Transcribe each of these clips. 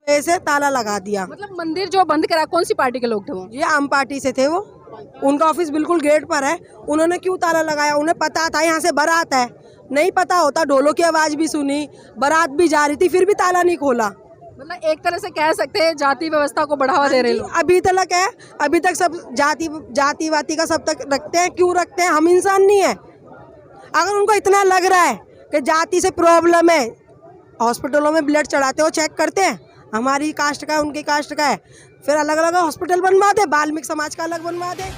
ऐसे ताला लगा दिया। मतलब मंदिर जो बंद करा, कौन सी पार्टी के लोग थे वो? ये आम पार्टी से थे वो। उनका ऑफिस बिल्कुल गेट पर है। उन्होंने क्यों ताला लगाया? उन्हें पता था यहाँ से बारात है। नहीं पता होता, ढोलों की आवाज भी सुनी, बारात भी जा रही थी, फिर भी ताला नहीं खोला। मतलब एक तरह से कह सकते हैं जाति व्यवस्था को बढ़ावा दे रहे लोग। अभी तक है, अभी तक सब जाति वाति का सब तक रखते हैं। क्यों रखते हैं? हम इंसान नहीं है। अगर उनको इतना लग रहा है कि जाति से प्रॉब्लम है, हॉस्पिटलों में ब्लड चढ़ाते हो, चेक करते हैं हमारी कास्ट का है, उनकी कास्ट का है, फिर अलग अलग हॉस्पिटल बनवा दे, वाल्मीकि समाज का अलग बनवा दे।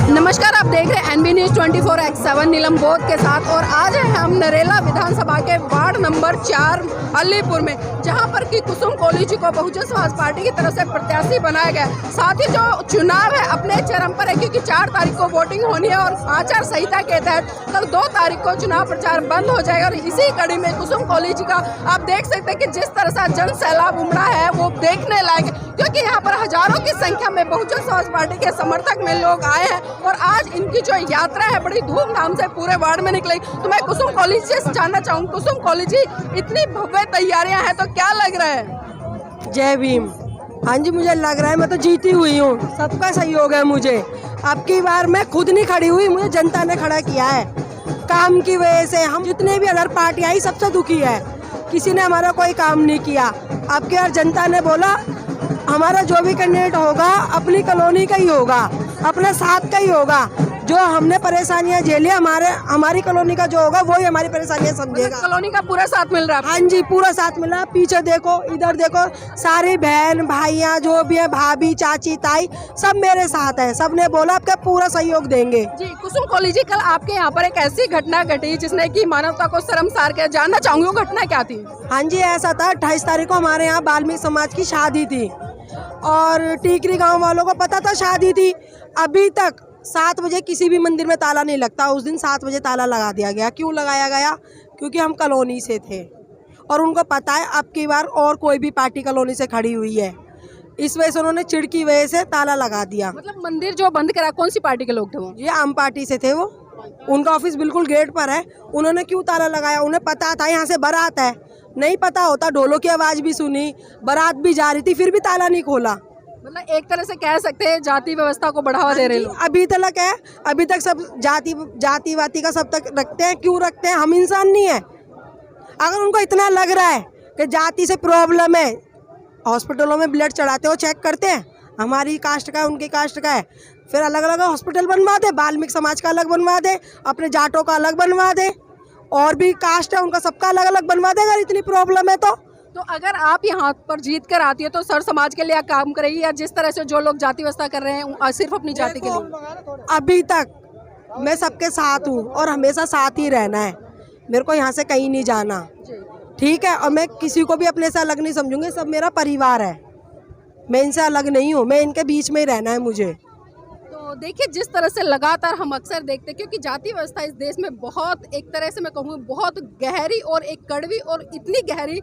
नमस्कार, आप देख रहे हैं एनबी न्यूज़ 24x7 नीलम बोध के साथ। और आज है हम नरेला विधानसभा के वार्ड नंबर 4 अलीपुर में, जहां पर कि कुसुम कोहली को बहुजन समाज पार्टी की तरफ से प्रत्याशी बनाया गया। साथ ही जो चुनाव है अपने चरम पर है, क्योंकि 4 तारीख को वोटिंग होनी है और आचार संहिता के तहत कल 2 तारीख को चुनाव प्रचार बंद हो जाएगा। और इसी कड़ी में कुसुम कोहली का आप देख सकते हैं कि जिस तरह से जन सैलाब उमड़ा है वो देखने लायक, क्योंकि यहाँ पर हजारों की संख्या में बहुजन समाज पार्टी के समर्थक में लोग आए हैं। और आज इनकी जो यात्रा है बड़ी धूमधाम से पूरे वार्ड में निकलेगी। तो मैं कुसुम कोहली से जानना चाहूँगी, कुसुम कोहली जी, इतनी भव्य तैयारियां हैं तो क्या लग रहा है? जय भीम। हाँ जी, मुझे लग रहा है मैं तो जीती हुई हूँ, सबका सहयोग है मुझे। अब की बार मैं खुद नहीं खड़ी हुई, मुझे जनता ने खड़ा किया है काम की वजह से। हम जितने भी अदर पार्टी आई सबसे दुखी है, किसी ने हमारा कोई काम नहीं किया। अब की बार जनता ने बोला हमारा जो भी कैंडिडेट होगा अपनी कॉलोनी का ही होगा, अपने साथ का ही होगा। जो हमने परेशानियां झेली, हमारी कॉलोनी का जो होगा वही हमारी परेशानियां समझेगा। कॉलोनी का पूरा साथ मिल रहा है? हाँ जी, पूरा साथ मिला। पीछे देखो, इधर देखो, सारी बहन भाइयां जो भी है, भाभी चाची ताई, सब मेरे साथ है। सबने बोला आपका पूरा सहयोग देंगे। जी कुसुम कोहली जी, कल आपके यहाँ पर एक ऐसी घटना घटी जिसने की मानवता को शर्मसार किया। जानना चाहूंगी वो घटना क्या थी? हाँ जी, ऐसा था 28 तारीख को हमारे यहाँ वाल्मीकि समाज की शादी थी और टीकरी गांव वालों को पता था शादी थी। अभी तक 7 बजे किसी भी मंदिर में ताला नहीं लगता। उस दिन 7 बजे ताला लगा दिया गया। क्यों लगाया गया? क्योंकि हम कॉलोनी से थे और उनको पता है अब की बार और कोई भी पार्टी कॉलोनी से खड़ी हुई है, इस वजह से उन्होंने चिड़ की वजह से ताला लगा दिया। मतलब मंदिर जो बंद करा, कौन सी पार्टी के लोग थे वो? ये आम पार्टी से थे वो। उनका ऑफिस बिल्कुल गेट पर है। उन्होंने क्यों ताला लगाया? उन्हें पता था यहाँ से बारात है। नहीं पता होता, ढोलों की आवाज भी सुनी, बारात भी जा रही थी, फिर भी ताला नहीं खोला। मतलब एक तरह से कह सकते हैं जाति व्यवस्था को बढ़ावा दे रहे लोग। अभी तक है, अभी तक सब जाति वाति का सब तक रखते हैं। क्यों रखते हैं? हम इंसान नहीं है। अगर उनको इतना लग रहा है कि जाति से प्रॉब्लम है, हॉस्पिटलों में ब्लड चढ़ाते हो, चेक करते हैं हमारी कास्ट का है, उनकी कास्ट का है, फिर अलग अलग हॉस्पिटल बनवा दे, वाल्मीकि समाज का अलग बनवा दे, अपने जाटों का अलग बनवा दे, और भी कास्ट है उनका सबका अलग अलग बनवा दे। अगर इतनी प्रॉब्लम है तो अगर आप यहाँ पर जीत कर आती है तो सर समाज के लिए काम करेगी, या जिस तरह से जो लोग जाति व्यवस्था कर रहे हैं सिर्फ अपनी जाति के लिए? अभी तक मैं सबके साथ हूँ और हमेशा साथ ही रहना है। मेरे को यहाँ से कहीं नहीं जाना, ठीक है? और मैं किसी को भी अपने से अलग नहीं समझूंगी। सब मेरा परिवार है, मैं इनसे अलग नहीं हूँ। मैं इनके बीच में ही रहना है मुझे। तो देखिए, जिस तरह से लगातार हम अक्सर देखते हैं, क्योंकि जाति व्यवस्था इस देश में बहुत, एक तरह से मैं कहूँ बहुत गहरी और एक कड़वी और इतनी गहरी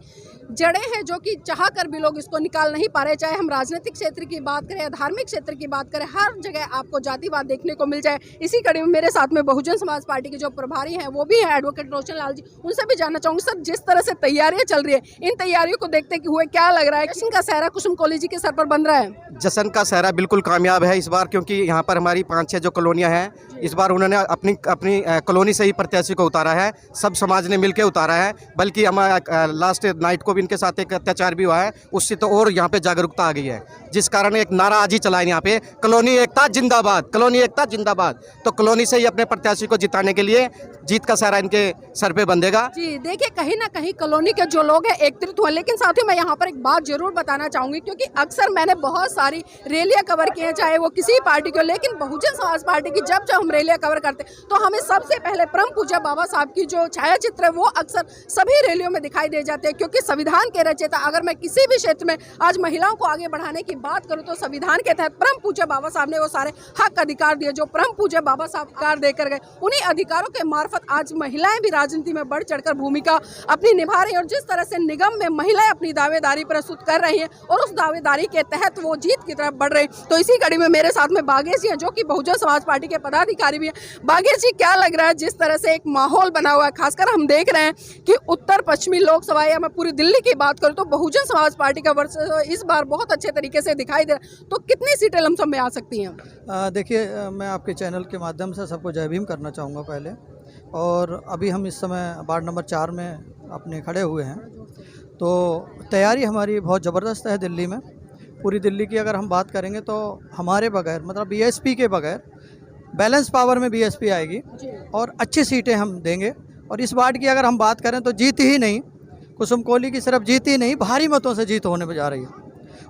जड़ें हैं जो कि चाह कर भी लोग इसको निकाल नहीं पा रहे। चाहे हम राजनीतिक क्षेत्र की बात करें या धार्मिक क्षेत्र की बात करें, हर जगह आपको जातिवाद देखने को मिल जाए। इसी कड़ी में मेरे साथ में बहुजन समाज पार्टी के जो प्रभारी हैं वो भी हैं, एडवोकेट रोशन लाल जी। उनसे भी जानना चाहूँगी, सर जिस तरह से तैयारियाँ चल रही है, इन तैयारियों को देखते हुए क्या लग रहा है? जश्न का सहरा कुसुम कोहली जी के सर पर बन रहा है? जश्न का सहरा बिल्कुल कामयाब है इस बार, क्योंकि यहाँ पर हमारी 5-6 जो कॉलोनियाँ हैं, इस बार उन्होंने अपनी कॉलोनी से ही प्रत्याशी को उतारा है। सब समाज ने मिलकर उतारा है। बल्कि हमारा लास्ट नाइट को भी इनके साथ एक अत्याचार भी हुआ है, उससे तो और यहाँ पे जागरूकता आ गई है, जिस कारण एक नारा आज ही चला है यहाँ पे, कॉलोनी एकता जिंदाबाद, कॉलोनी एकता जिंदाबाद। तो कॉलोनी से ही अपने प्रत्याशी को जिताने के लिए जीत का सहरा इनके सर पे बंधेगा। जी देखिए, कहीं ना कहीं कॉलोनी के जो लोग हैं एकत्रित हुए। लेकिन साथ ही मैं यहाँ पर एक बात जरूर बताना चाहूंगी, क्योंकि अक्सर मैंने बहुत सारी रैलियां कवर की हैं, चाहे वो किसी पार्टी को, लेकिन लेकिन बहुजन समाज पार्टी की जब जब हम रैलियां कवर करते तो हमें सबसे पहले परम पूज्य बाबा साहब की जो छायाचित्र है वो अक्सर सभी रैलियों में दिखाई दे जाते हैं, क्योंकि संविधान के रचयिता, अगर मैं किसी भी क्षेत्र में आज महिलाओं को आगे बढ़ाने की बात करूं तो संविधान के तहत परम पूज्य बाबा साहब ने वो सारे हक अधिकार दिए जो परम पूज्य बाबा साहब अधिकार देकर गए। उन्हीं अधिकारों के मार्फत आज महिलाएं भी राजनीति में बढ़ चढ़कर भूमिका अपनी निभा रही हैं, और जिस तरह से निगम में महिलाएं अपनी दावेदारी प्रस्तुत कर रही हैं और उस दावेदारी के तहत वो जीत की तरफ बढ़ रही। तो इसी कड़ी में मेरे साथ में बागेश जी हैं जो कि बहुजन समाज पार्टी के पदाधिकारी भी हैं। बागेश जी, क्या लग रहा है जिस तरह से एक माहौल बना हुआ है, खासकर हम देख रहे हैं कि उत्तर पश्चिमी लोकसभा या मैं पूरी दिल्ली की बात करूं तो बहुजन समाज पार्टी का वर्चस्व इस बार बहुत अच्छे तरीके से दिखाई दे रहा है, तो कितनी सीटें लमसम में आ सकती हैं? देखिए, मैं आपके चैनल के माध्यम से सबको जय भीम करना चाहूँगा पहले। और अभी हम इस समय वार्ड नंबर 4 में अपने खड़े हुए हैं, तो तैयारी हमारी बहुत ज़बरदस्त है दिल्ली में। पूरी दिल्ली की अगर हम बात करेंगे तो हमारे बगैर, मतलब बीएसपी के बगैर, बैलेंस पावर में बीएसपी आएगी और अच्छी सीटें हम देंगे। और इस वार्ड की अगर हम बात करें तो जीत ही नहीं, कुसुम कोली की सिर्फ जीत ही नहीं, भारी मतों से जीत होने जा रही है।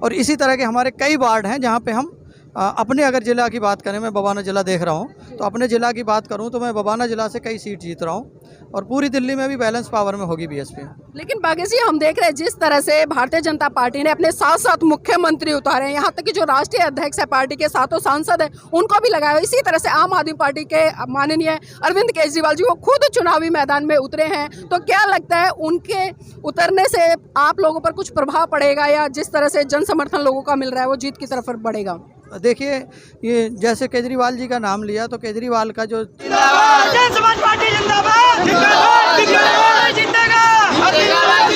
और इसी तरह के हमारे कई वार्ड हैं जहाँ पे हम अपने अगर ज़िला की बात करें, मैं बवाना ज़िला देख रहा हूँ, तो अपने ज़िला की बात करूँ तो मैं बवाना ज़िला से कई सीट जीत रहा हूँ और पूरी दिल्ली में भी बैलेंस पावर में होगी बीएसपी। लेकिन बागेश जी, हम देख रहे हैं जिस तरह से भारतीय जनता पार्टी ने अपने साथ साथ मुख्यमंत्री उतारे हैं, यहाँ तक कि जो राष्ट्रीय अध्यक्ष है पार्टी के, सातों सांसद हैं, उनको भी लगाया। इसी तरह से आम आदमी पार्टी के माननीय अरविंद केजरीवाल जी वो खुद चुनावी मैदान में उतरे हैं, तो क्या लगता है उनके उतरने से आप लोगों पर कुछ प्रभाव पड़ेगा या जिस तरह से जन समर्थन लोगों का मिल रहा है वो जीत की तरफ बढ़ेगा? देखिए, ये जैसे केजरीवाल जी का नाम लिया तो केजरीवाल का जो जिंदाबाद, समाज पार्टी जिंदाबाद, जिंदाबाद, जिंदाबाद, जिंदाबाद,